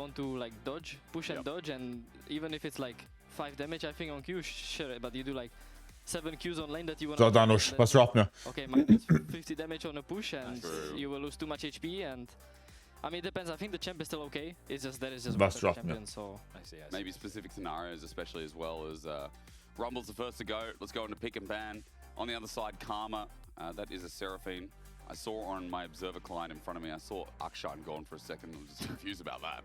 want to like dodge, push and dodge, and even if it's like 5 damage, I think on Q, sure, but you do like 7 Qs on lane that you want So, Danusch, was droppt mir? Okay, minus 50 damage on a push, and you will lose too much HP, and I mean, it depends. I think the champ is still okay. It's just there is just one champion, so I see. Maybe specific scenarios, especially as well as Rumble's the first to go. Let's go into pick and ban. On the other side, Karma. That is a Seraphine. I saw on my observer client in front of me, I saw Akshan gone for a second. I was just confused about that.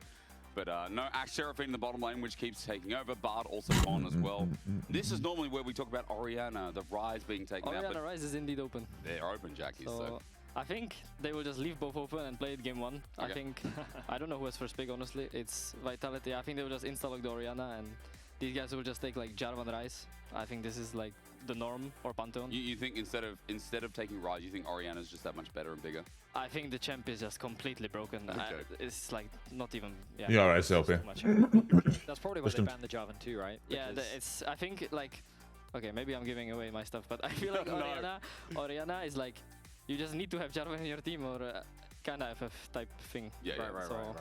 But no, Seraphine in the bottom lane, which keeps taking over. Bard also on as well. This is normally where we talk about Orianna, the Rise being taken out. Orianna Rise is indeed open. They're open, Jackie. So I think they will just leave both open and play it game 1. Okay. I think, I don't know who has first pick, honestly. It's Vitality. I think they will just insta-lock the Orianna, and these guys will just take like Jarvan Rise. I think this is like the norm, or Pantheon. You think instead of taking Rise, you think Orianna's just that much better and bigger? I think the champ is just completely broken. Okay. It's like not even. Yeah, right, so okay. That's probably why they banned the Jarvan too, right? Yeah, it's. I think like, okay, maybe I'm giving away my stuff, but I feel like Orianna is like, you just need to have Jarvan in your team, or kind of FF type thing. Yeah, right.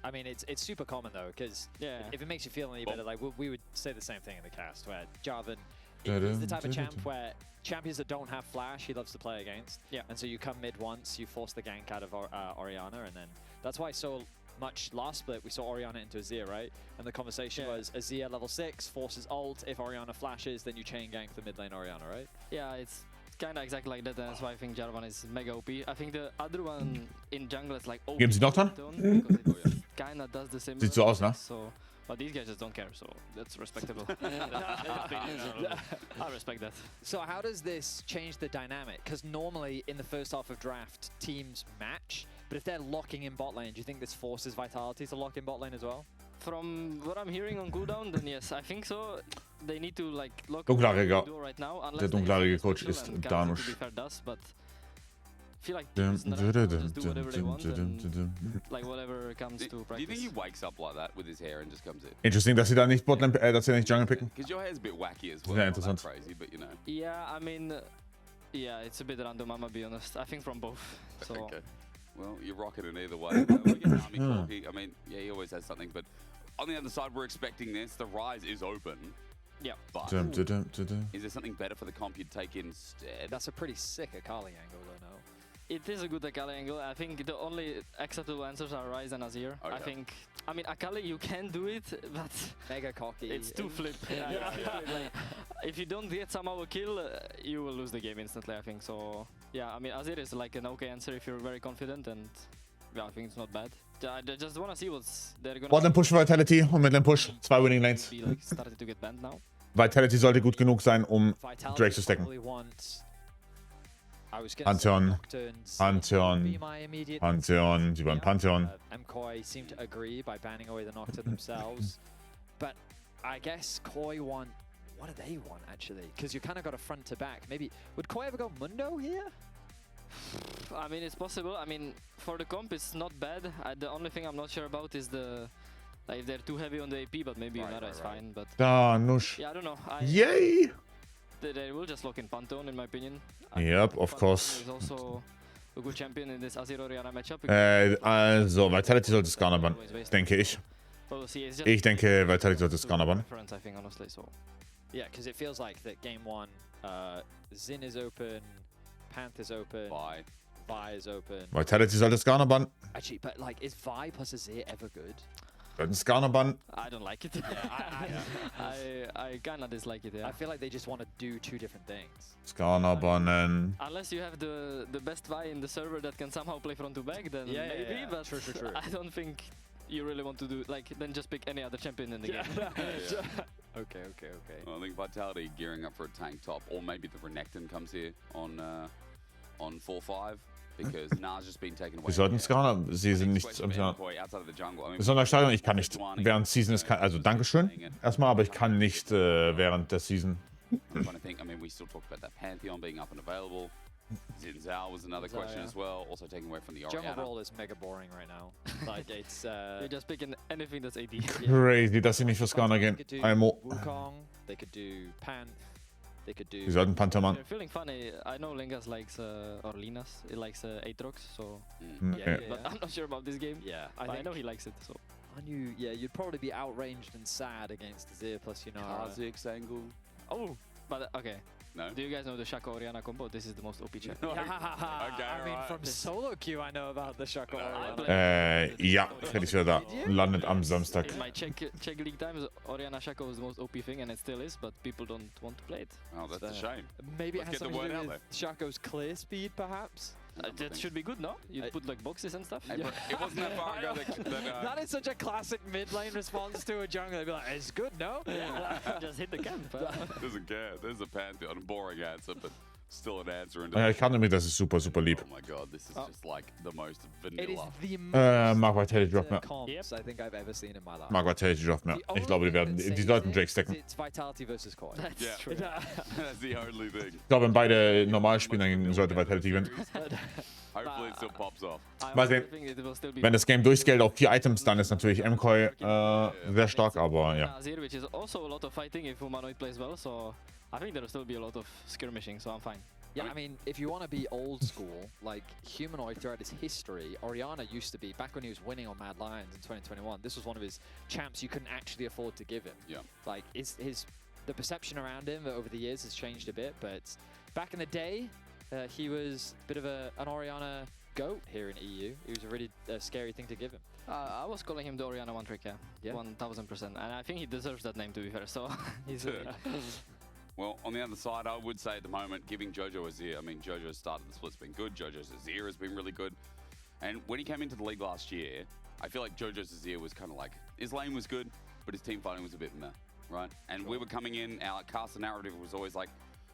I mean, it's super common though, because if it makes you feel any better, like we would say the same thing in the cast, where Jarvan is the type of champ where champions that don't have flash, he loves to play against. Yeah. And so you come mid once, you force the gank out of Orianna, and then that's why so much last split we saw Orianna into Azir, right? And the conversation was Azir level 6 forces ult. If Orianna flashes, then you chain gank the mid lane Orianna, right? Yeah, it's kind of exactly like that, and that's why I think Jarvan is mega OP. I think the other one in jungle is like OP. Geben sie noch dran? Because it kind of does the same. Sieht so aus, ne? So, but these guys just don't care, so that's respectable. I respect that. So how does this change the dynamic? Because normally in the first half of draft, teams match, but if they're locking in bot lane, do you think this forces Vitality to lock in bot lane as well? From what I'm hearing on cooldown, then yes, I think so. They need to like lock Dunkelhaariger. duo right now, Der dunkelhaarige Coach ist Danusch. But I feel like just do whatever they want, and like whatever comes to practice. Do you think he wakes up like that with his hair and just comes in? Interesting, dass sie da nicht Botlane, dass sie nicht Jungle picken. Because your hair's a bit wacky as well. Yeah, Not that interessant. crazy, but you know. Yeah, I mean, yeah, it's a bit random, I'm gonna be honest. I think from both. So. Okay. Well, you're rocking it either way. We get Army Corky. I mean, yeah, he always has something, but on the other side, we're expecting this. The Rise is open. Yeah. But is there something better for the comp you'd take instead? That's a pretty sick Akali angle, though, no? It is a good Akali angle. I think the only acceptable answers are Rise and Azir. Okay. I think, I mean, Akali, you can do it, but mega cocky. It's too flip. Like, if you don't get somehow a kill, you will lose the game instantly, I think. So, yeah, I mean, Azir is like an okay answer if you're very confident, and yeah, I think it's not bad. I just want to see what's they're gonna. Botlane Push Vitality und Midlane Push. 2 Winning Lanes. Be like started to get banned now. Vitality sollte gut genug sein, Drake zu stacken. Pantheon, die wollen Pantheon. MKOI seem to agree by banning away the Nocturne themselves, but I guess KOI want. What do they want actually? Because you kind of got a front to back. Maybe would KOI ever go Mundo here? I mean, it's possible. I mean, for the comp, it's not bad. The only thing I'm not sure about is the like if they're too heavy on the AP, but maybe Yunara is fine. But Danusch. yeah, I don't know. Yay! They will just lock in Pantheon, in my opinion. Yep, of course. Is also a good champion in this Azir Orianna matchup. Also, Vitality sollte Skarner bannen, denke ich. Ich denke, Vitality sollte Skarner bannen. I think, honestly, so. Yeah, because it feels like that game 1, Xin is open, Panth is open, Vi is open. Vitality sollte Skarner bannen. Actually, but like, is Vi plus Azir ever good? Sollten Skarner bannen. I don't like it. I kinda dislike it, yeah. I feel like they just want to do 2 different things. Skarner bannen. Unless you have the best Vi in the server that can somehow play front to back, then maybe, but true. I don't think you really want to do, like, then just pick any other champion in the game. Okay. Well, I think Vitality gearing up for a tank top, or maybe the Renekton comes here on 4-5. Because Nas just been taken away. Wir sollten Skarner, sie sind nicht. Besonders Stadion, ich kann nicht während Season ist, also Dankeschön erstmal, aber ich kann nicht während der Season. I'm trying to think. I mean, we still talked about that Pantheon being up and available. Xin Zhao was another question as well, also taken away from the Orianna. Jungle role is mega boring right now. Like it's. You're just picking anything that's AD. Crazy, dass sie nicht für Skarner gehen. Wukong, they could do Panth. They could do. Sie sollten Pantheon machen. They're feeling funny. I know Lingas likes or Linas, it likes Aatrox, so Okay. but I'm not sure about this game. Yeah, I know he likes it. So I knew, yeah, you'd probably be outranged and sad against Azir plus Yunara. Kha'Zix angle. Oh, but okay. No. Do you guys know the Shaco Oriana combo? This is the most OP check. Okay, I mean, from solo queue, I know about the Shaco Oriana. Ja, Freddy ist wieder da. Landet am Samstag. In my Czech League times, Oriana Shaco was the most OP thing, and it still is, but people don't want to play it. Oh, that's a shame. Maybe it Let's has get the something to word do out with Shaco's clear speed, perhaps? That should be good, no? You put like boxes and stuff? Hey, bro, it wasn't that far ago that That is such a classic mid lane response to a jungler. They'd be like, it's good, no? Yeah, just hit the camp. doesn't care. There's a Pantheon, a boring answer, but still an answer. Ja, ich kann nämlich, das ist super, super lieb. Oh my god, this is just like the most It is vanilla. the most Mag Vitality Drop mehr. comps I think I've ever seen in my life. Mag Vitality Drop mehr. Ich glaube, die sollten Drake stacken. It's Vitality versus Koi. That's Yeah. true. That's the only thing. Ich glaube, wenn beide normal spielen, dann sollte Vitality gewinnen. Hopefully it still pops off. Mal sehen. Wenn das Game durchscaled auf 4 Items, dann ist natürlich MKOI sehr stark, aber ja. Azir, which is also a lot of fighting if Humanoid plays well, so I think there will still be a lot of skirmishing, so I'm fine. Yeah, I mean, if you want to be old school, like Humanoid throughout his history, Oriana used to be, back when he was winning on Mad Lions in 2021, this was one of his champs you couldn't actually afford to give him. Yeah. Like, the perception around him over the years has changed a bit, but back in the day, he was a bit of an Oriana goat here in EU. He was a really scary thing to give him. I was calling him the Oriana one trick, yeah. 1000%. And I think he deserves that name, to be fair, so he's Well, on the other side, I would say at the moment, giving Jojo Azir, I mean, Jojo's started the split's been good, Jojo's Azir has been really good. And when he came into the league last year, I feel like Jojo's Azir was kind of like, his lane was good, but his team fighting was a bit meh, right? And we were coming in, our cast narrative was always like,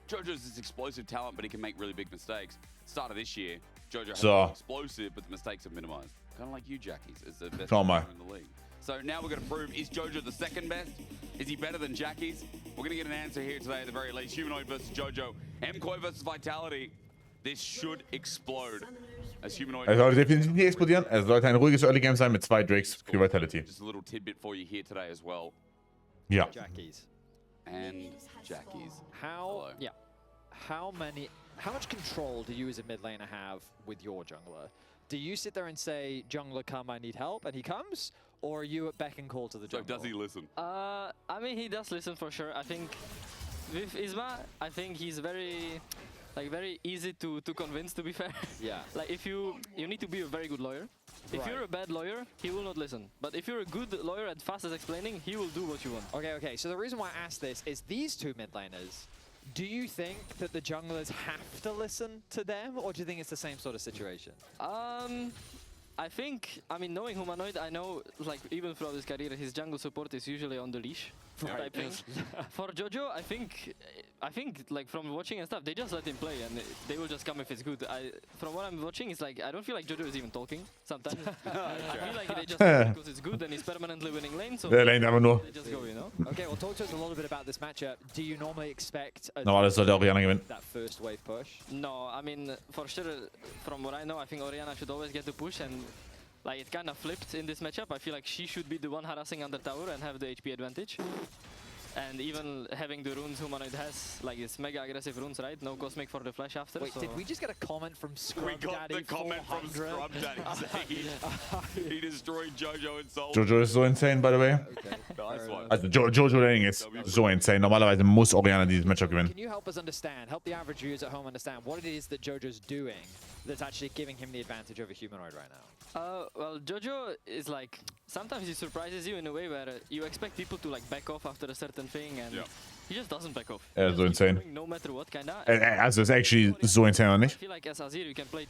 Jojo's this explosive talent, but he can make really big mistakes. Start of this year, Jojo has explosive, but the mistakes are minimized. Kind of like you, Jackies, as the best player in the league. So now we're going to prove, is Jojo the second best? Is he better than Jackies? We're going to get an answer here today at the very least. Humanoid versus Jojo. MKOI versus Vitality. This should explode. As Humanoid. Es sollte definitiv nicht explodieren. Es sollte ein ruhiges Early Game sein mit 2 Drakes für Vitality. Just a little tidbit for you here today as well. Ja. Jackies. And Jackies. How much control do you as a mid laner have with your jungler? Do you sit there and say, jungler come, I need help, and he comes? Or are you at beck and call to the jungler? So does he listen? I mean, he does listen for sure. I think with Isma, I think he's very easy to convince, to be fair. Yeah. Like if you need to be a very good lawyer. If you're a bad lawyer, he will not listen. But if you're a good lawyer and fast at explaining, he will do what you want. Okay. So the reason why I asked this is these two mid laners, do you think that the junglers have to listen to them, or do you think it's the same sort of situation? I think, I mean, knowing Humanoid, I know, like, even throughout his career, his jungle support is usually on the leash. Type thing. For Jojo, I think, like, from watching and stuff, they just let him play, and they will just come if it's good. From what I'm watching, it's like, I don't feel like Jojo is even talking sometimes. I feel like they just play because it's good, and he's permanently winning lane, so Der lane einfach nur. they just go, you know? Okay, well, talk to us a little bit about this matchup. Do you normally expect Normalerweise sollte Oriana gewinnen. that first wave push? No, I mean, for sure, from what I know, I think Oriana should always get the push, and like it kind of flipped in this matchup. I feel like she should be the one harassing under tower and have the HP advantage. And even having the runes Humanoid has, like it's mega aggressive runes, right? No Cosmic for the flash after. Wait, so did we just get a comment from Scrub We got Daddy the comment from 400? Scrub Daddy saying he destroyed Jojo in Soul. Jojo ist so insane, by the way. Okay. Nice one. Also Jojo Laning ist so insane. Normalerweise muss Oriana dieses Matchup gewinnen. Can you help us understand, help the average viewers at home understand what it is that Jojo's doing that's actually giving him the advantage over Humanoid right now? Well, Jojo is like, sometimes he surprises you in a way where you expect people to like back off after a certain thing, and he just doesn't back off. Er ist so insane. No matter what, kinda. Also ist actually so insane, oder I nicht? feel like as Azir you can play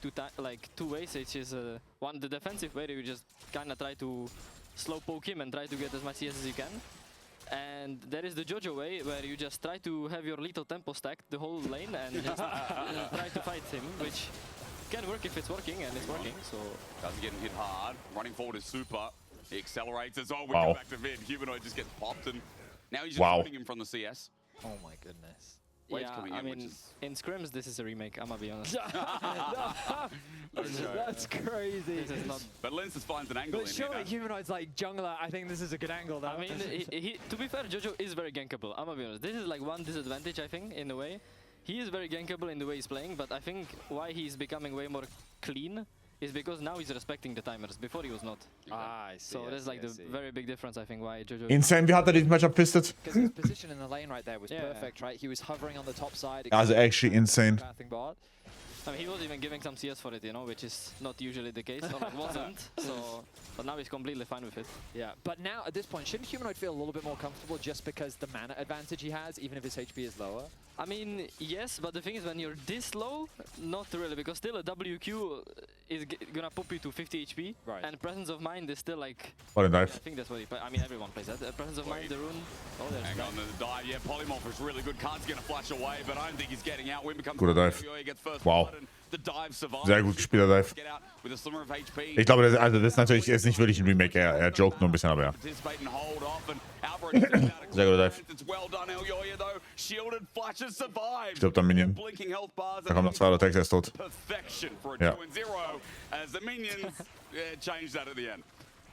two ways, which is one, the defensive way, you just kinda try to slow poke him and try to get as much CS as you can. And there is the Jojo way, where you just try to have your lethal tempo stacked the whole lane and just try to fight him, which can work if it's working, and it's working, so... Doesn't get hit hard. Running forward is super. He accelerates as well. We go back to Vid. Humanoid just gets popped, and now he's just shooting him from the CS. Oh my goodness. Waves Yeah, coming I in, mean, which is... in scrims this is a remake, I'm gonna be honest. That's crazy. This is not... But Lenses finds an angle But in here surely now. Humanoid's like, jungler, I think this is a good angle though. I mean, to be fair, Jojo is very gankable, I'm gonna be honest. This is like one disadvantage, I think, in a way. He is very gankable in the way he's playing, but I think why he's becoming way more clean is because now he's respecting the timers. Before he was not. Ah, I see. So there's like the very big difference, I think, why Jojo... Insane, wie hat er dieses Matchup pistet? Because his position in the lane right there was perfect, right? He was hovering on the top side. Also actually insane. I mean, he was even giving some CS for it, you know, which is not usually the case, or it wasn't. So, but now he's completely fine with it. Yeah, but now at this point, shouldn't Humanoid feel a little bit more comfortable just because the mana advantage he has, even if his HP is lower? I mean, yes, but the thing is, when you're this low, not really, because still a WQ is gonna pop you to 50 HP, right? And Presence of Mind is still like... What a dive. I think that's what he plays. I mean, everyone plays that. Presence of Mind, the rune... Oh, there's hang on, the dive. Yeah, Polymorph is really good. Khan's gonna flash away, but I don't think he's getting out. Win becomes... Guter Dive. Wow. Sehr gut gespielter Dive. Ich glaube, das ist natürlich jetzt nicht wirklich ein Remake, er joked nur ein bisschen, aber ja. Sehr guter Dive. Ich glaube, dann Minion. Da kommen noch 2 oder Tags, er ist tot. Ja.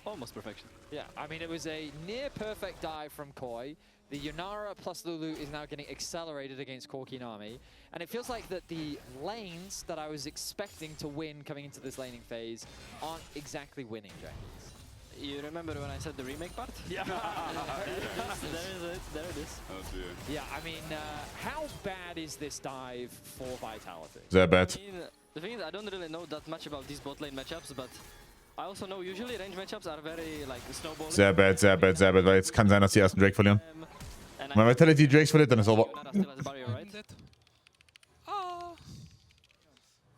Almost perfection. Yeah, I mean, it was a near perfect dive from Koi. The Yunara plus Lulu is now getting accelerated against Corki Nami. And it feels like that the lanes that I was expecting to win coming into this laning phase aren't exactly winning, James. You remember when I said the remake part? Yeah. There it is. Oh dear. Yeah, I mean, how bad is this dive for Vitality? Sehr bad. I mean, the thing is, I don't really know that much about these bot lane matchups, but I also know usually range matchups are very like snowballing. Sehr bad, sehr bad, sehr bad, weil jetzt kann sein, dass die ersten Drake verlieren. Wenn Vitality Drakes verliert, dann ist over.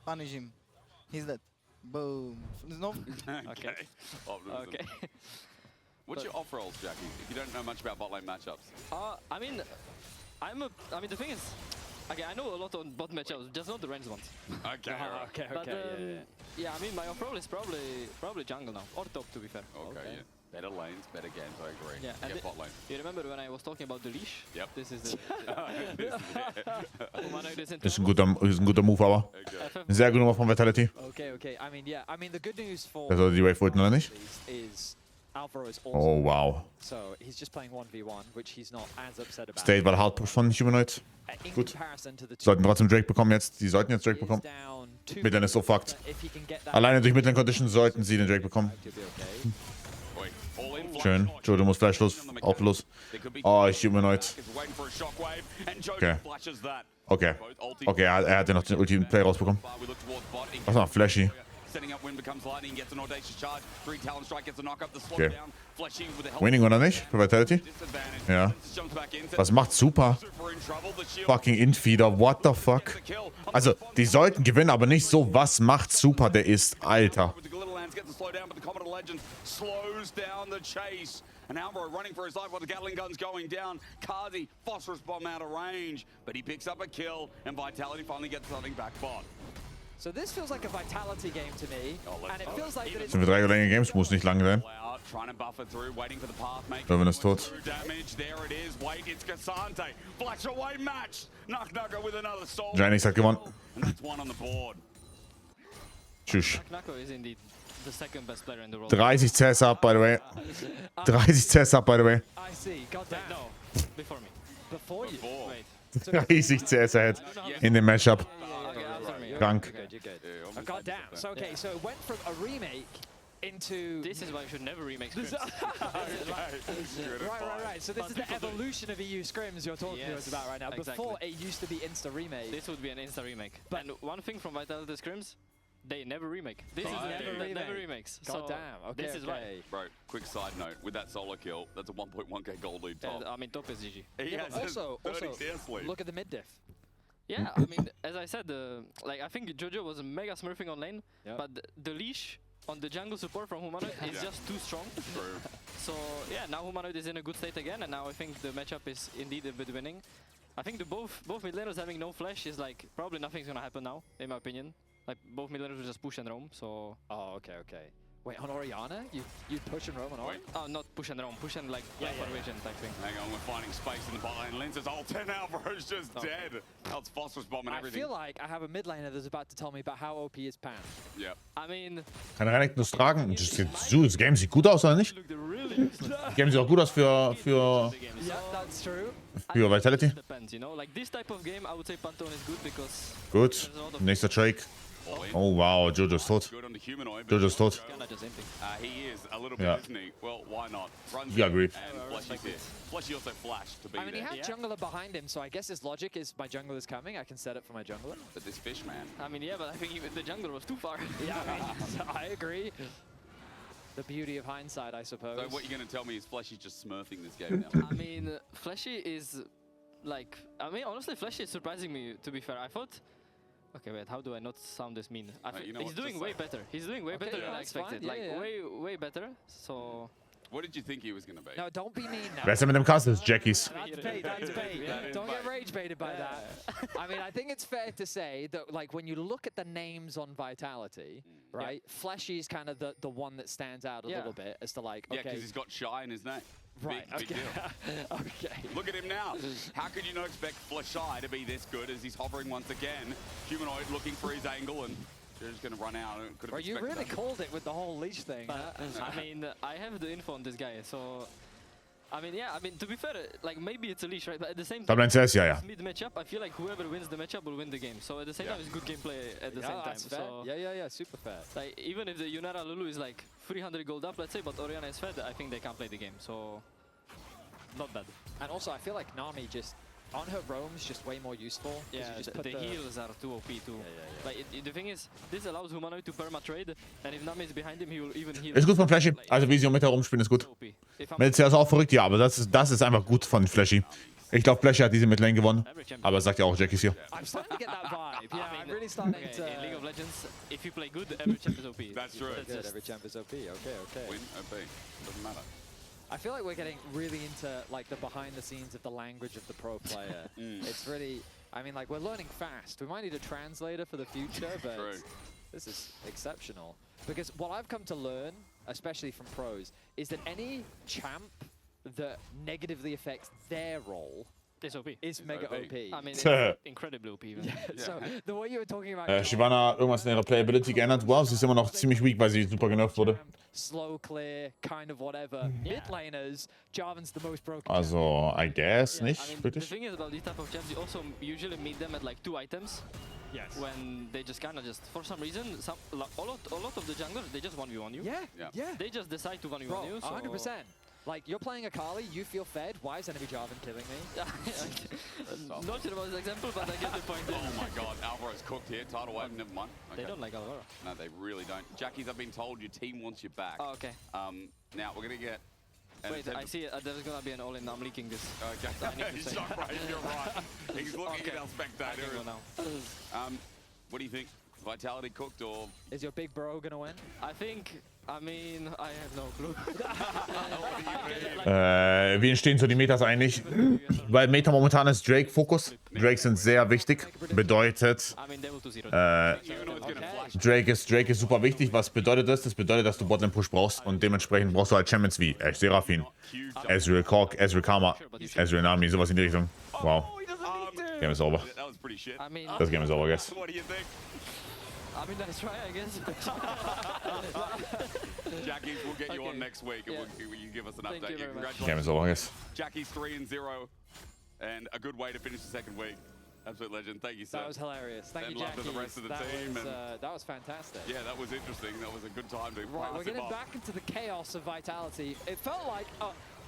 Punish him. He's dead. Boom. No. Okay. Okay. What's your off rolls, Jackie? If you don't know much about bot lane matchups. I mean, I mean, the thing is, okay, I know a lot on bot matchups, just not the ranged ones. Okay. Okay. But, yeah, I mean, my off roll is probably jungle now, or top, to be fair. Okay. Yeah. Better lanes, better games, I agree. Yeah, and bot lane. You remember when I was talking about the leash? Yep. This is the... Ist ein guter Move, aber. Sehr gut Nummer von Vitality. Okay. I mean, yeah. I mean, the good news for... Also die Wave wollten oder nicht? Alvaro is also Oh, wow. So he's just playing 1v1, which he's not as upset about. State war der Hardpush von Humanoid. Gut. Sollten trotzdem Drake bekommen jetzt. Die sollten jetzt Drake bekommen. Midlane ist so fucked. Alleine durch Midlane Condition sollten sie den Drake bekommen. Schön. Jojo muss Flash los. Auch los. Oh, Humanoid. Okay. Okay, er hat ja noch den ultimativen Play rausbekommen. Was noch? Flashy. Okay. Winning oder nicht? Für Vitality? Ja. Was macht super? Fucking Infeeder, what the fuck? Also, die sollten gewinnen, aber nicht so. Was macht super? Der ist, Alter. And Alvaro running for his life while the Gatling gun's going down. Kazi, phosphorus bomb out of range, but he picks up a kill, and Vitality finally gets something back bot. So this feels like a Vitality game to me, and it feels like that it's... Sind wir 3 Lane Games, muss nicht lang sein. Irvin ist tot. Janix hat gewonnen. Tschüss. 30 CS up, by the way. 30 CS up, by the way. I see. God damn. No, before me. Before you? Wait. 30 CS ahead in dem Matchup. Krank. God damn. So okay, so it went from a remake into... This is why you should never remake scrims. Right. So this is the evolution of EU scrims you're talking to us about right now. Exactly. Before, it used to be insta remake. This would be an insta remake. But and one thing from Vitality scrims, they never remake. This is never remakes. God so damn. Okay. This is why. Bro, quick side note, with that solo kill, that's a 1.1k gold lead top. I mean, top is GG. Yeah, also, look at the mid diff. Yeah, I mean, as I said, like I think Jojo was mega smurfing on lane, but the leash on the jungle support from Humanoid is just too strong. True. So yeah, now Humanoid is in a good state again, and now I think the matchup is indeed a bit winning. I think the both mid laners having no flash is like probably nothing's gonna happen now, in my opinion. Like both mid laners will just push and roam. So. Oh, okay. Wait, on Orianna? You push and roam on Orianna? Oh, not push and roam, push and like vision type thing. Hang on, we're finding space in the bot lane. Linz is ult, 10 Alvaro's just dead. That's phosphorus bomb and everything. I feel like I have a mid laner that's about to tell me about how OP is Pan. Yeah. I mean... Kann er nicht tragen. Das Game sieht gut aus, oder nicht? Das Game sieht auch gut aus für Vitality. Depends, you know? Like this type of game, I would say Pantone is good because... Gut, nächster Drake. Oh wow, Jojo's tot. Good on the humanoid. Jojo's tot. He is a little bit, Yeah. isn't he? Well, why not? Runs Yeah, agreed. And Fleshy's here. Fleshy also flashed to be I mean, he there. had jungler behind him, so I guess his logic is my jungler is coming. I can set it for my jungler. But this fish, man. I mean, yeah, but I think even the jungler was too far. Yeah, I agree. The beauty of hindsight, I suppose. So what you're going to tell me is Fleshy's just smurfing this game now? I mean, Fleshy is like, I mean, honestly, Fleshy is surprising me, to be fair. I thought, okay, wait, how do I not sound this mean? You know he's what, doing just way like- better. He's doing way better than I that's fine. expected. Yeah, Like, yeah. way better. So, What did you think he was going to be? No, don't be mean now. Wer ist denn mit dem Cast? Das ist Jackies. That's bait, that's bait. Yeah. Don't get rage baited by that. I mean, I think it's fair to say that, like, when you look at the names on Vitality, right, Fleshy's kind of the one that stands out a little bit as to, like, Yeah, okay. because he's got shy in his name. Right, Big okay. deal. Okay. Look at him now. How could you not expect Fleshy to be this good as he's hovering once again? Humanoid looking for his angle and they're just going to run out. Could have Well, you expected really that. called it with the whole leash thing. but, I mean, I have the info on this guy, so, I mean, yeah, I mean, to be fair, like, maybe it's a leash, right? But at the same time, Top Lane CS, ja, ja. mid matchup, I feel like whoever wins the matchup will win the game. So at the same time, it's good gameplay at the same time. That's fair. So, Yeah, super fair. like, even if the Yunara Lulu is like 300 gold up, let's say, but Orianna is fed, I think they can't play the game. So, not bad. And also, I feel like Nami just, on her roams, just way more useful. 'cause Yeah, you just the put heals are too OP too. yeah. Like, the thing is, this allows Humanoid to perma-trade, and if Nami is behind him, he will even heal. Ist gut von Flashy. Also Vision mit herumspielen ist gut. OP. If I'm Mit CS auch verrückt, ja, aber das ist einfach gut von Flashy. Ich glaube, Flashy hat diese Midlane gewonnen. every champion. Aber sagt ja auch Jackies hier. I'm starting to get that vibe. Yeah, I I'm mean, really starting okay, to... in League of Legends, if you play good, every champ is OP. That's true. Good, just- every champ is OP. Okay. Win, OP. Doesn't matter. I feel like we're getting really into like the behind the scenes of the language of the pro player. It's really, I mean, like we're learning fast. We might need a translator for the future, but True. this is exceptional. Because what I've come to learn, especially from pros, is that any champ that negatively affects their role It's OP. is mega OP. OP. I mean, it's incredibly OP even. So the way you were talking about Shyvana hat irgendwas in ihrer Playability geändert. Wow, sie ist immer noch ziemlich weak, weil sie super genervt wurde. slow clear, kind of whatever. Mid laners, Jarvan's the most broken. Also, I guess Yeah, nicht I mean, the wirklich. thing is about these type of champs, you also usually meet them at like 2 items. Yes. When they just kind of just, for some reason, a lot of the junglers, they just 1v1 you. Yeah. They just decide to 1v1 Bro, you. So 100%. Like, you're playing a Kali, you feel fed, why is enemy Jarvan killing me? Not sure about this example, but I get the point. Oh my god, Alvaro's cooked here. Tidal wave, never mind. They Okay. don't like Alvaro. No, they really don't. Jackies, I've been told your team wants you back. Oh, okay. Now we're going to get... an Wait, attempt I see there's gonna be an all-in. I'm leaking this. Okay. I need to He's say. not right, you're right. He's looking Okay. at our I spectator. can go now. What do you think? Vitality cooked or... Is your big bro gonna win? I think, I mean, I have no clue. Wie entstehen so die Metas eigentlich? Weil Meta momentan ist Drake Fokus. Drakes sind sehr wichtig. Bedeutet, I mean, they will 2-0. Humanoid's going to flash. Drake ist super wichtig. Was bedeutet das? Das bedeutet, dass du Botlane Push brauchst und dementsprechend brauchst du halt Champions wie Ash Seraphine, Huge jump. Ezreal Kork, Ezreal Karma, Ezreal Nami, sowas in die Richtung. Wow. Oh, he doesn't need to. Game is over. That was pretty shit. I mean, Das Game is over, guys. What do you think? nice try, I guess. Jackies, we'll get you on Okay. next week and Yeah. you give us an Thank update. you very much. Congratulations. Game is over, guys. Jackies 3-0 and a good way to finish the second week. Absolute legend. Thank you, sir. That was hilarious. Thank And you, love to Jackie. the rest of the that team Was, and- that was fantastic. Yeah, that was interesting. That was a good time to Right, pass we're him getting up. back into the chaos of Vitality. It felt like,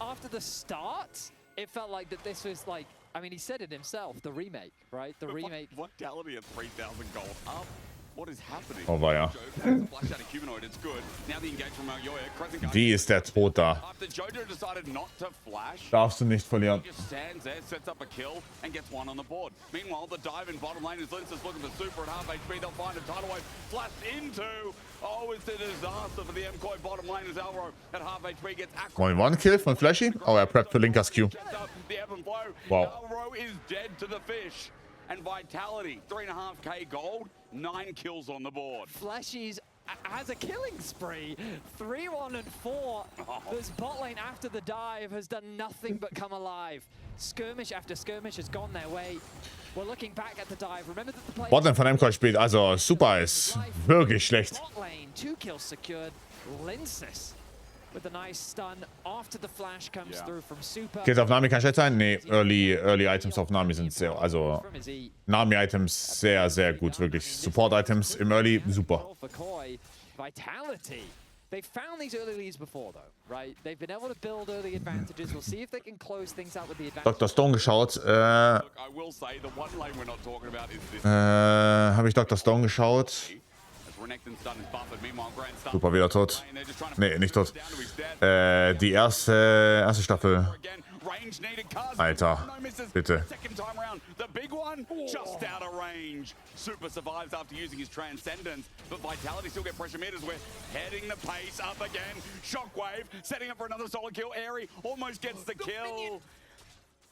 after the start, it felt like that this was like, I mean, he said it himself, the remake, right? The remake. Vitality at 3,000 gold up. What is happening? Oh, war ja. Jojo flash out of humanoid. It's good. Now the engage from Malyoya. Crescent guard. Wie ist der Tod da? After Jojo decided not to flash, Darfst du nicht verlieren. he just stands there, sets up a kill, and gets one on the board. Meanwhile, the dive in bottom lane is Linus looking for super at half HP. They'll find a tidal wave flashed into. Oh, it's a disaster for the MKOI bottom lane as Alvaro at half HP gets aqua. One Kill von Flashy. Oh, er preppt für Linkas Q. Gets up the ebb and flow. Wow. Alvaro is dead to the fish. And Vitality, 3.5k gold, 9 kills on the board. Fleshy's has a killing spree. 3-1 and 4. This bot lane after the dive has done nothing but come alive. Skirmish after skirmish has gone their way. We're looking back at the dive. Remember that the play Botlane von MKOI spielt also super, ist wirklich schlecht. bot lane, 2 kills secured. Linsis with a nice stun after the flash comes through from Super. Okay, auf Nami kann schlecht sein? Nee, Early Items auf Nami sind sehr, also Nami-Items sehr, sehr gut, wirklich. Support-Items im Early, super. Vitality. They've found these early leads before, though, right? They've been able to build early advantages. We'll see if they can close things out with the advantage. Dr. Stone geschaut. Habe ich Dr. Stone geschaut? Super, wieder tot. Nee, nicht tot. Die erste Staffel. Alter, bitte. The big one just out of range. Super survives after using his transcendence, but Vitality still get pressure mid as we're heading the pace up again. Shockwave setting up for another solid kill. Airy almost gets the kill.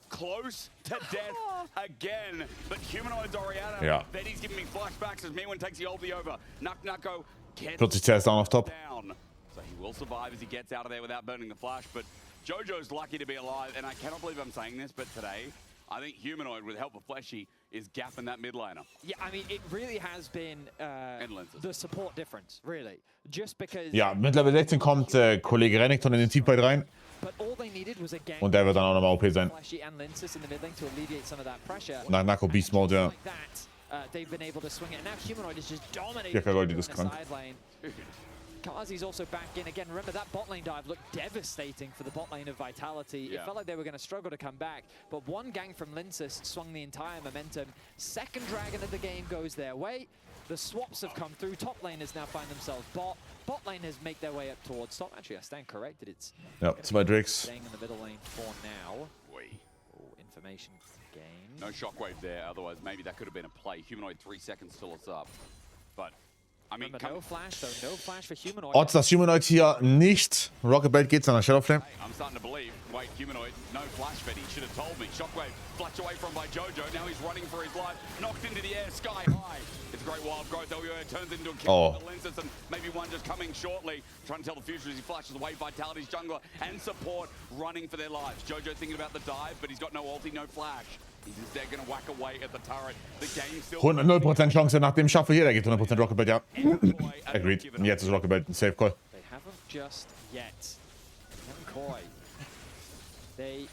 Close to death again, but Humanoid's Oriana. Ja. VIT's giving me flashbacks as Mewen takes the ulti over. Nucko gets 40 CS down auf Top. down. So he will survive as he gets out of there without burning the flash, but Jojo's lucky to be alive, and I cannot believe I'm saying this, but today, I think Humanoid, with the help of Fleshy, is gapping that mid laner. Yeah, I mean, it really has been the support difference, really. Just because... Ja, mit Level 16 kommt Kollege Renekton in den Teamfight rein. Und der wird dann auch nochmal OP sein. Nach Nako Beast Mode, ja. Ja, Gold, die ist krank. Kazi's also back in again. Remember that bot lane dive looked devastating for the bot lane of Vitality. It felt like they were going to struggle to come back, but one gang from Linsus swung the entire momentum. Second dragon of the game goes their way. The swaps have come through. Top laners now find themselves bot. Bot laners make their way up towards top. Actually, I stand corrected. It's zwei Drakes. Staying in the middle lane for now. Information gain. No shockwave there. Otherwise, maybe that could have been a play. Humanoid 3 seconds till it's up, but. I mean, no flash, though. No flash for Humanoid. Odds, dass Humanoid hier nicht Rocket Belt geht, sondern Shadow Flame. I'm starting to believe. Wait, Humanoid, no flash, but he should have told me. Shockwave flashed away from by Jojo. Now he's running for his life. Knocked into the air, sky high. It's great wild growth. LEC turns into a kill for the lenses, and maybe one just coming shortly. Trying to tell the future as he flashes away. Vitality's jungler and support running for their lives. Jojo thinking about the dive, but he's got no ulti, no flash. He's instead going to whack away at the turret. The game still 100% Chance nach dem Schaffe hier. Der geht 100% Rocket Belt, ja. Agreed. Jetzt ist Rocket Belt ein Safe Call. They haven't just yet. MKOI. They're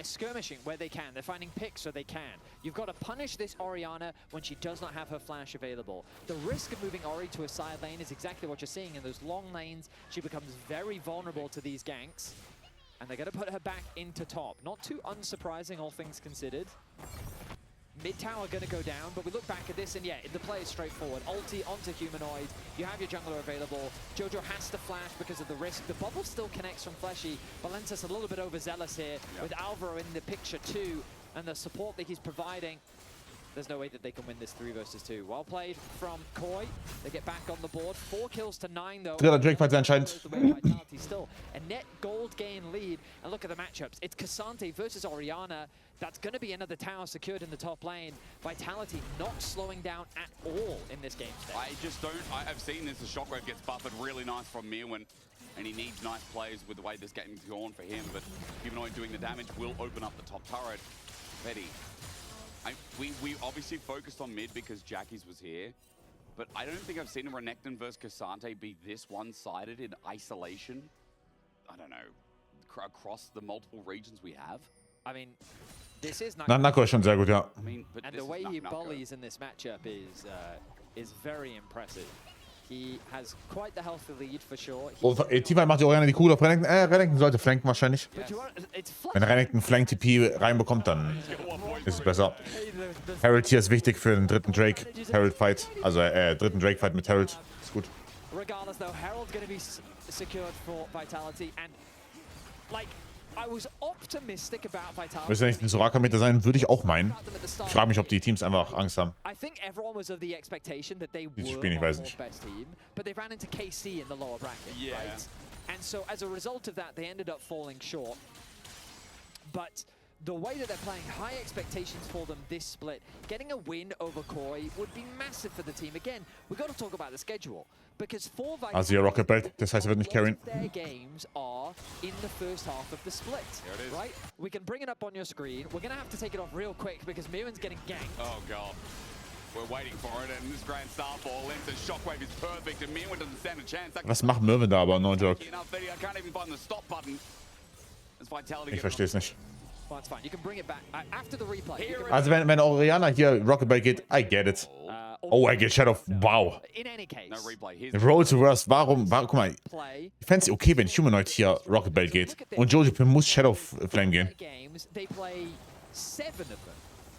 skirmishing where they can. They're finding picks where they can. You've got to punish this Oriana when she does not have her flash available. The risk of moving Ori to a side lane is exactly what you're seeing in those long lanes. She becomes very vulnerable to these ganks. And they're going to put her back into top. Not too unsurprising, all things considered. Mid tower going to go down, but we look back at this, and yeah, the play is straightforward. Ulti onto Humanoid. You have your jungler available. Jojo has to flash because of the risk. The bubble still connects from Fleshy. Valentis a little bit overzealous here, with Alvaro in the picture too, and the support that he's providing. There's no way that they can win this 3 versus 2. Well played from Koi. They get back on the board. 4 kills to 9 though. Dritter Drake-Fight anscheinend. Still a net gold gain lead. And look at the matchups. It's Cassante versus Oriana. That's going to be another tower secured in the top lane. Vitality not slowing down at all in this game today. I just don't. I've seen this. The Shockwave gets buffered really nice from Mewen. And he needs nice plays with the way this game's gone for him. But Humanoid doing the damage will open up the top turret. Betty. We obviously focused on mid because Jackie's was here, but I don't think I've seen a Renekton versus Cassante be this one-sided in isolation. I don't know, across the multiple regions we have. I mean, this is Nako ist schon sehr gut, ja. I mean, but and the way he bullies in this matchup is very impressive. He has quite the healthy lead for sure. T-Fight macht die Oriana die Kugel auf Renekton. Renekton sollte flanken wahrscheinlich. Wenn Renekton Flank-TP reinbekommt, dann ist es besser. Herald hier ist wichtig für den dritten Drake-Herald-Fight. Also dritten Drake-Fight mit Herald. Ist gut. Regardless though, Herald gonna be secured for Vitality and like I was optimistic about Vitality. Müsste nicht ein Soraka-Meter sein, würde ich auch meinen. Ich frage mich, ob die Teams einfach Angst haben. I think everyone was of the expectation that they were ich weiß nicht. best team, but they ran into KC in the lower bracket, right? And so as a result of that, they ended up falling short. But the way that they're playing, high expectations for them this split. Getting a win over Koi would be massive for the team. Again, we've got to talk about the schedule. Because for also hier Rocket Belt, das heißt, er wird nicht carryen. Their games are in the first half of the split, right? We can bring it up on your screen. We're going to have to take it off real quick because Miran's getting ganked. Oh, God. We're waiting for it, and this Grand Starfall into Shockwave is perfect, and Mirwin doesn't stand a chance. Was macht Merwin da aber? No joke. I can't even find the stop button. Ich verstehe es nicht. Well, that's fine. You can bring it back after the replay. Also wenn Orianna hier Rocket Ball geht, I get it. Oh, er geht Shadow. Wow. In any case, No replay. Roll to Worst. Warum? Guck mal. Ich fände es okay, wenn Humanoid hier Rocket Ball geht. Und Jojo muss Shadow Flame gehen. games, they play 7 of them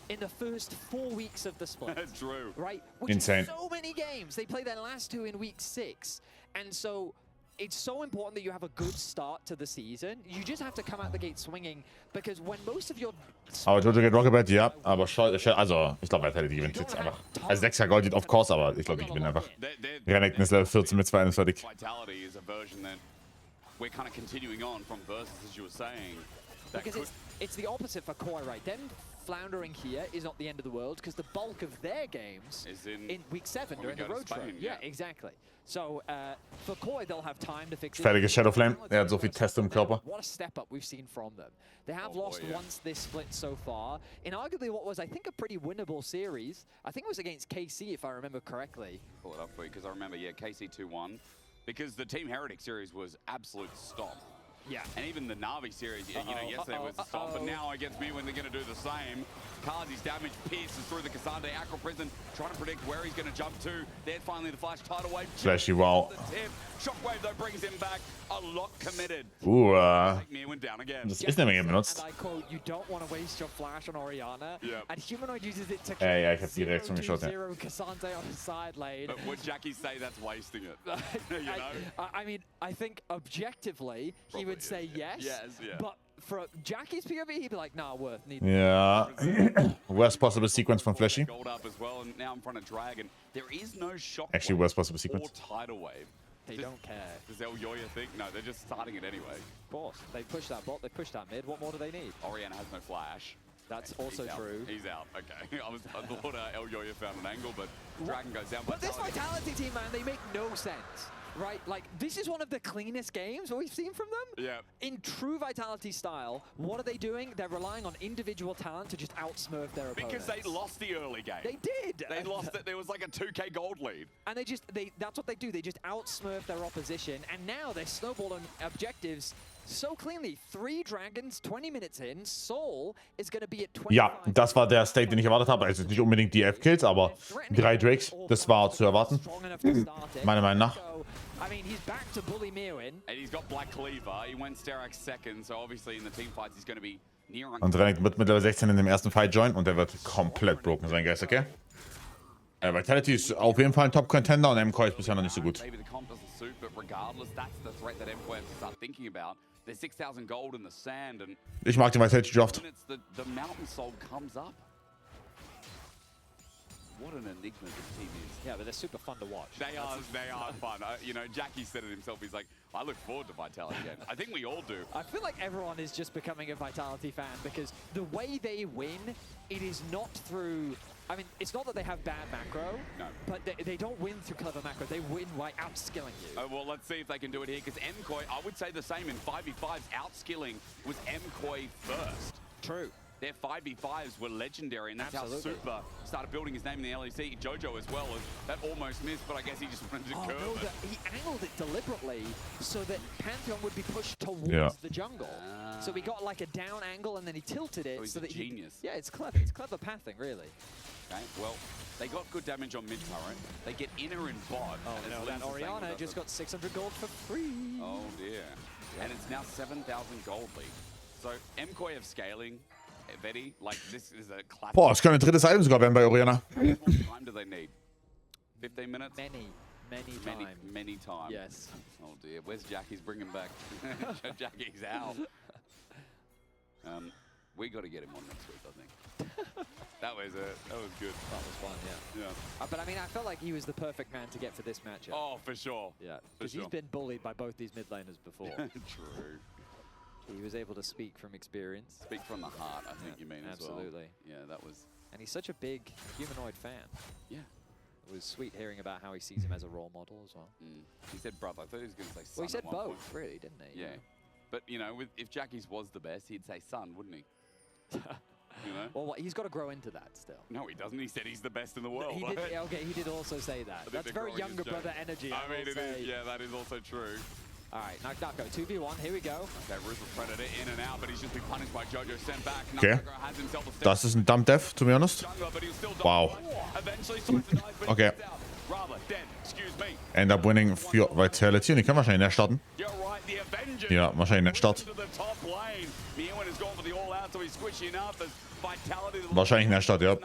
in the first 4 weeks of the split. True. Right? Which Insane. is so many games. They play their last 2 in week 6. And so it's so important that you have a good start to the season. You just have to come out the gate swinging, because when most of your... Aber Jojo geht Rocket Ball, ja. Aber also, ich glaube, Vitality gewinnt jetzt einfach. Also 6 Gold of course, aber ich glaube, ich gewinne einfach. Renekton ist Level 14 mit 241. Vitality is a version that we're kind of continuing on from versus, as you were saying. Because it's the opposite for Koi, right? Them floundering here is not the end of the world, because the bulk of their games is in week 7 during the road Spain, trip. Yeah, exactly. So for Koi, they'll have time to fix it. Fertiges Shadow Flame. Er hat so viel Test im Körper. What a step up we've seen from them. They have lost once this split so far in arguably what was, I think, a pretty winnable series. I think it was against KC, if I remember correctly. Pull it up for you, because I remember, yeah, KC 2-1. Because the Team Heretic series was absolute stomp. Yeah. And even the Na'Vi series, you know, yesterday was a stomp, but now against me when they're going to do the same. Kazi's damage pierces through the Cassandre Acro Prison, trying to predict where he's going to jump to. Then finally the Flash Tidal Wave. Flashy, wow. Shockwave, though, brings him back. A lot committed. Went down again. Das ist nämlich benutzt. And I quote, you don't want to waste your flash on Orianna. Yeah. And Humanoid uses it to Ja, ich habe die Reaktion geschaut, ja. 0-2-0 Cassandre on his side lane. But would Jackie say that's wasting it? You know? I mean, I think objectively, he would say yes. Yes, yeah. But for Jackie's POV, he'd be like, nah, worth neither. Ja. Worst possible sequence von Flashy. Gold up as well, and now in front of Dragon. There is no Shockwave Actually, worst possible or sequence. Tidal Wave. They don't care. Does El Yoya think? No, they're just starting it anyway. Of course. They push that bot, they push that mid. What more do they need? Orianna has no flash. That's also He's out. true. He's out. Okay. I thought El Yoya found an angle, but Dragon goes down. But this Vitality team, man, they make no sense. Right? Like, this is one of the cleanest games we've seen from them. Yeah. In true Vitality style, what are they doing? They're relying on individual talent to just outsmurf their opponents. Because they lost the early game. They did. They lost it. There was like a 2K gold lead. And that's what they do. They just outsmurf their opposition. And now they're snowballing objectives so cleanly. 3 Dragons, 20 minutes in. Soul is going to be at 25. Ja, das war der State, den ich erwartet habe. Also nicht unbedingt die F-Kills, aber 3 Drakes, das war zu erwarten. Meiner Meinung nach. I mean, he's back to bully Mirwin. And he's got Black Cleaver. He went Sterak's second, so obviously in the team fights he's going to be near. Und Renekton wird mit Level 16 in dem ersten Fight joinen und der wird komplett broken sein, Guys, okay? Vitality ist auf jeden Fall ein Top-Contender und MKOI ist bisher noch nicht so gut. Maybe the comp doesn't suit, but regardless, that's the threat that MKOI has to start thinking about. There's 6,000 gold in the sand, and Ich mag den Vitality Draft. the Mountain Soul comes up. What an enigma this team is. Yeah, but they're super fun to watch. They are fun. You know, Jackie said it himself. He's like, I look forward to Vitality again. I think we all do. I feel like everyone is just becoming a Vitality fan, because the way they win, it is not through... I mean, it's not that they have bad macro, No. but they don't win through clever macro. They win by outskilling you. Well, let's see if they can do it here, because MKOI, I would say the same in 5v5s. Outskilling was MKOI first. True. Their 5v5s were legendary, and that's Absolutely. how Super started building his name in the LEC. Jojo as well, that almost missed, but I guess he just wanted to curve No, it. he angled it deliberately so that Pantheon would be pushed towards the jungle. So we got like a down angle, and then he tilted it. So he's so a that genius. Yeah, it's clever. It's clever pathing, really. Okay, well, they got good damage on mid turret. They get inner and bot. Oh and no, as that Lynn's saying Orianna with just us, got 600 gold for free. Oh dear. And it's now 7,000 gold lead. So MKOI of scaling, VIT, like this is a classic. Boah, es kann ein drittes Item sogar werden bei Orianna. How much time do they need? 15 minutes? Many times. Yes. Oh dear, where's Jackie's bringing back? Jackie's out. We got to get him on next week, I think. That was good. That was fun, yeah. But I mean, I felt like he was the perfect man to get for this matchup. Oh, for sure. Yeah, For because sure. he's been bullied by both these mid laners before. True. He was able to speak from experience. Speak from the heart, I think you mean as well. Absolutely. Yeah, that was... And he's such a big humanoid fan. Yeah. It was sweet hearing about how he sees him as a role model as well. He said brother. I thought he was going to say son. Well, he said at one both, point. really, didn't he? Yeah. But, you know, if Jackie's was the best, he'd say son, wouldn't he? You know? Well, he's got to grow into that still. No, he doesn't. He said he's the best in the world. He did, okay, he did also say that. That's very younger brother energy. I mean, it is. Yeah, that is also true. All right, Nako, 2v1, here we go. Okay, Ruthless Predator in and out, but he's just been punished by Jojo, sent back. Okay. Das ist ein Dump Death, to be honest. Wow. Okay. End up winning für Vitality. Und die können wahrscheinlich nicht starten. Ja, wahrscheinlich nicht starten. Wahrscheinlich nicht starten, ja.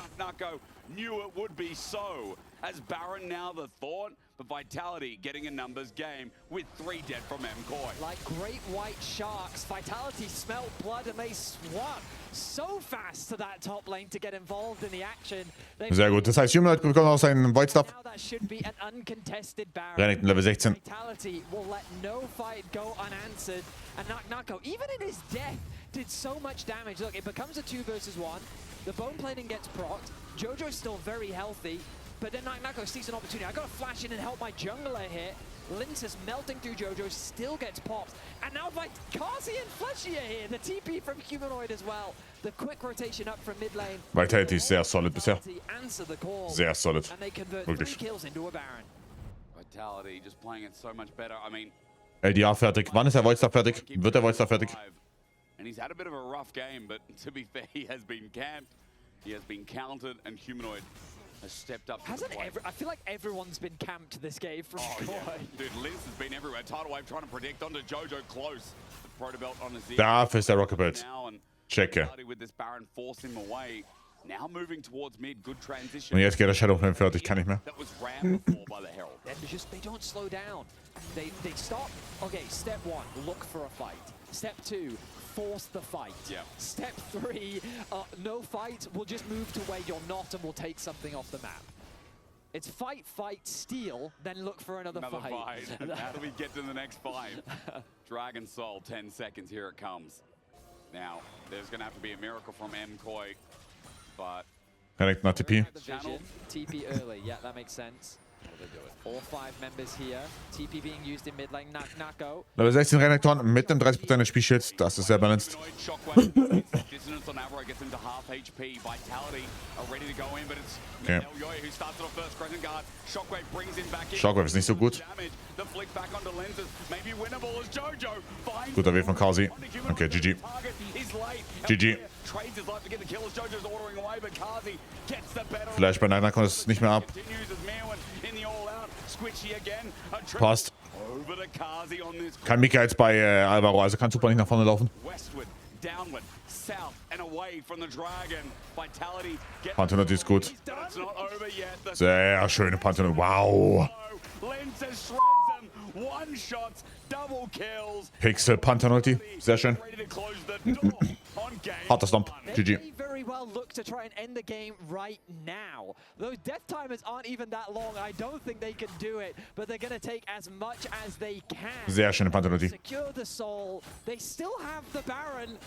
Knew it would be so. As Baron now the thought, but Vitality getting a numbers game with 3 dead from MKOI. Like great white sharks, Vitality smelt blood and they swung so fast to that top lane to get involved in the action. Sehr gut. Das heißt, Humanoid bekommt auch seinen Void Stuff. Now that should be an uncontested Baron. Renekton Level 16. Vitality will let no fight go unanswered. And Nako, even in his death, did so much damage. Look, it becomes a 2 versus 1. The bone plating gets procced. Jojo's still very healthy, but then Nako sees an opportunity. I gotta flash in and help my jungler here. Linus melting through Jojo, still gets popped. And now Kazi and Fleshy are here. The TP from Humanoid as well. The quick rotation up from mid lane. Vitality ist sehr solid bisher. Sehr solid. And they convert Wirklich. 3 kills into a Baron. Vitality just playing it so much better. I mean, LDA fertig. Wann ist der Void Stuff fertig? Wird der Void Stuff fertig? And he's had a bit of a rough game, but to be fair, he has been camped. He has been countered, and Humanoid has stepped up. I feel like everyone's been camped this game from MKOI. Yeah. Dude, Liz has been everywhere. Tidal Wave trying to predict onto Jojo close. The Proto Belt on his ear. Dafür ist der Rocket Belt. Checke. With this Baron force him away. Now moving towards mid, good transition. Und jetzt geht der Shadow Flame fertig, kann nicht mehr. That was rammed before by the Herald. They don't slow down. They stop. Okay, step 1, look for a fight. Step 2, force the fight. Yeah. Step 3, no fight, we'll just move to where you're not and we'll take something off the map. It's fight, steal, then look for another fight. How do we get to the next fight? Dragon Soul, 10 seconds, here it comes. Now, there's going to have to be a miracle from MKOI, but... Renekton hat TP. TP early, yeah, that makes sense. All 5 members here. TP being used in mid lane. Nako. Level 16 Renekton mit dem 30% des Spielschilds. Das ist sehr balanced. Okay. Shockwave ist nicht so gut. Guter Weg von Kazi. Okay, GG. GG. Vielleicht bei Nako ist es nicht mehr ab. Passt. Kann Mika jetzt bei Alvaro, also kann Super nicht nach vorne laufen. Pantheon ist gut. Sehr schöne Pantheon. Wow. Pixel Pantheon, sehr schön. Harter Stomp. GG. Very well look to try and end the game right now. Those death timers aren't even that long. I don't think they can do it, but they're going to take as much as they can. Sehr schöne Pantheon. Secure the soul. They still have the Baron.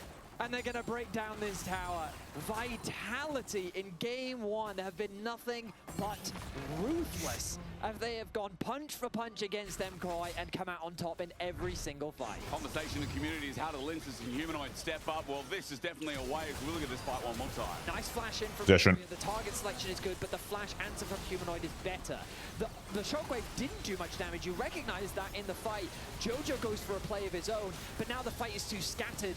And they're going to break down this tower. Vitality in game 1 have been nothing but ruthless. As they have gone punch for punch against MKOI and come out on top in every single fight. Conversation in the community is how do Linus and Humanoid step up? Well, this is definitely a way as we look at this fight one more time. Nice flash in from Sehr schön. The target selection is good, but the flash answer from Humanoid is better. The Shockwave didn't do much damage. You recognize that in the fight. Jojo goes for a play of his own, but now the fight is too scattered.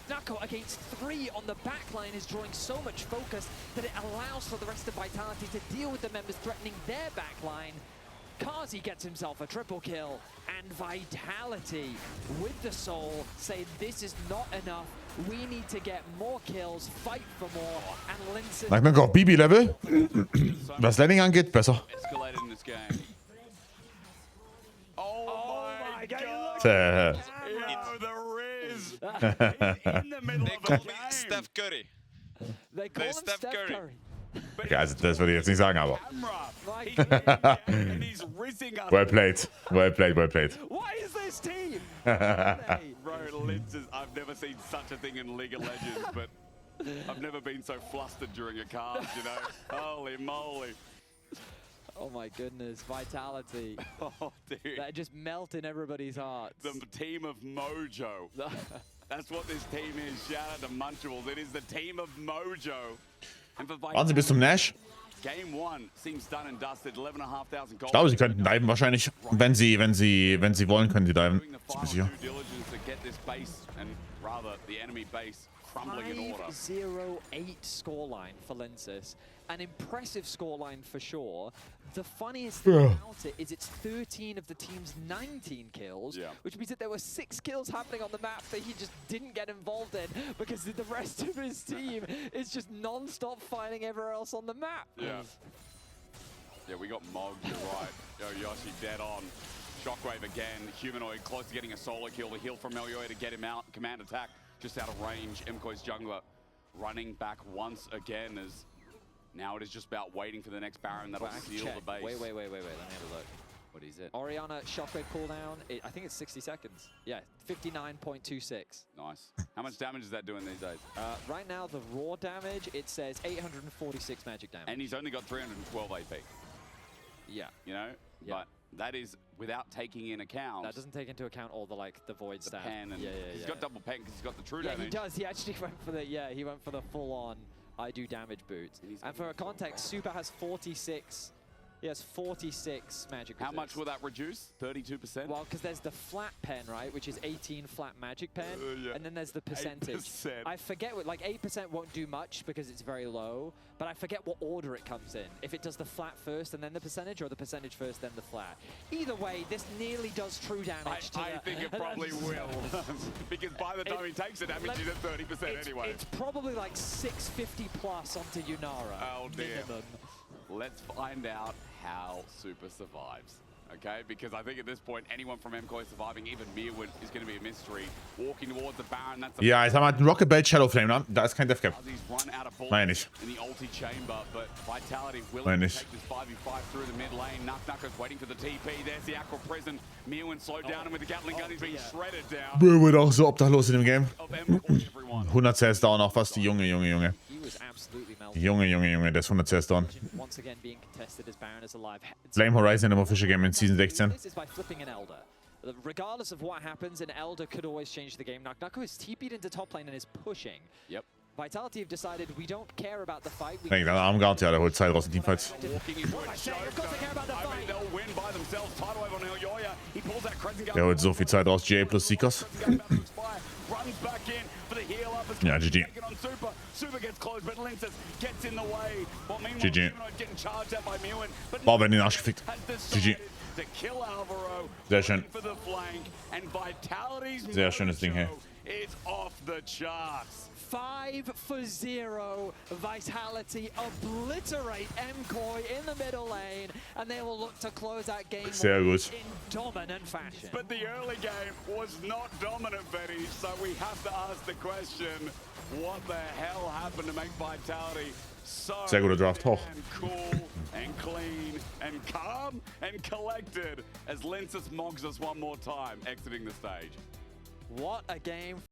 Nako against 3 on the backline is drawing so much focus that it allows for the rest of Vitality to deal with the members threatening their backline. Kazi gets himself a triple kill, and Vitality with the soul say this is not enough. We need to get more kills, fight for more, and Linson... Ich bin auch Bibi-Level. Was Landing angeht, besser. Oh my God! The Riz! They call me Steph Curry. They call him Steph Curry. Ja, also das würde ich jetzt nicht sagen, aber... Well played. Well played, well played. What is this team? Bro, Lindsay, I've never seen such a thing in League of Legends, but I've never been so flustered during a cast, you know? Holy moly. Oh my goodness, Vitality. Oh, dude. That just melt in everybody's hearts. The team of Mojo. That's what this team is. Shout out to Munchables. It is the team of Mojo. And for Warten Sie bis zum Nash. Game 1 seems done and dusted. 11,500 Ich glaube, sie könnten diven wahrscheinlich. Wenn sie wollen, können sie diven. Ich bin sicher. 5-0-8 scoreline for Linces. An impressive scoreline for sure. The funniest thing about it is it's 13 of the team's 19 kills, which means that there were 6 kills happening on the map that he just didn't get involved in because the rest of his team is just non-stop fighting everywhere else on the map. Yeah, we got Mog, you're right. Yo, Yoshi dead on. Shockwave again. Humanoid close to getting a solo kill. The heal from Melioy to get him out. Command attack just out of range. MKOI's jungler running back once again as now it is just about waiting for the next Baron that'll seal the base. Wait. Let me have a look. What is it? Orianna Shockwave cooldown. I think it's 60 seconds. Yeah, 59.26. Nice. How much damage is that doing these days? Right now, the raw damage, it says 846 magic damage. And he's only got 312 AP. Yeah. You know? Yeah. But that is without taking in account. That doesn't take into account all the void the stat. pen and he's got double pen because he's got the true damage. Yeah, he does. He actually went for the he went for the full-on I do damage boots. And for a context, Super has 46. He has 46 magic resist. How much will that reduce? 32%? Well, because there's the flat pen, right, which is 18 flat magic pen, and then there's the percentage. 8%. I forget what, like 8% won't do much because it's very low, but I forget what order it comes in. If it does the flat first and then the percentage, or the percentage first then the flat. Either way, this nearly does true damage. I think it probably will, because by the time he takes the damage, he's at 30% anyway. It's probably like 650 plus onto Yunara. Oh dear. Minimum. Let's find out how Super survives, okay? Because I think at this point, anyone from MKOI surviving, even Mirwood, is going to be a mystery. Walking towards the Baron, that's Ja, jetzt haben wir einen Rocket Belt Shadow Flame, ne? Da ist kein Deathcap. Meine ich. In the ulti chamber, but Vitality willing Meine to ich. take this 5v5 through the mid lane. Knucknucker's waiting for the TP. There's the Aqua Prison. Mirwood slowed down, and with the Gatling gun, he's being shredded down. Wird auch so obdachlos in dem Game. Of MKOI, everyone. 100 CS down auch fast. Junge. He was absolutely melted. Junge, der ist 100 CS down. Once again being contested as Baron is alive. Flame Horizon im Official Game in Season 16. This is by flipping an Elder. Regardless of what happens, an Elder could always change the game. Knucknucker is TP'd into top lane and is pushing. Yep. Vitality have decided we don't care about the fight. Ich denke, der Armguard, ja, der holt Zeit raus in Teamfights. Walking into a choke. Of course they care about the I mean, fight. they'll win by themselves. Tidal wave on Elyoya. He pulls that Crescent gun. Der holt so viel Zeit raus. GA plus Seekers. Runs back in for the heal up. Ja, GG. Super gets close, but Linces gets in the way. Well, meanwhile, GG. Humanoid getting charged out by Mirwood, but Boah, werden den Arsch gefickt. has GG. decided to kill Alvaro. Sehr schön. For the flank, and Vitality's Sehr schönes Ding hier. is off the charts. 5-0. Vitality obliterate MKOI in the middle lane, and they will look to close that game Sehr gut. in dominant fashion. But the early game was not dominant, Betty, so we have to ask the question, what the hell happened to make Vitality so Sehr guter Draft, hoch. damn cool and clean and calm and collected as Linces mogs us one more time, exiting the stage. What a game.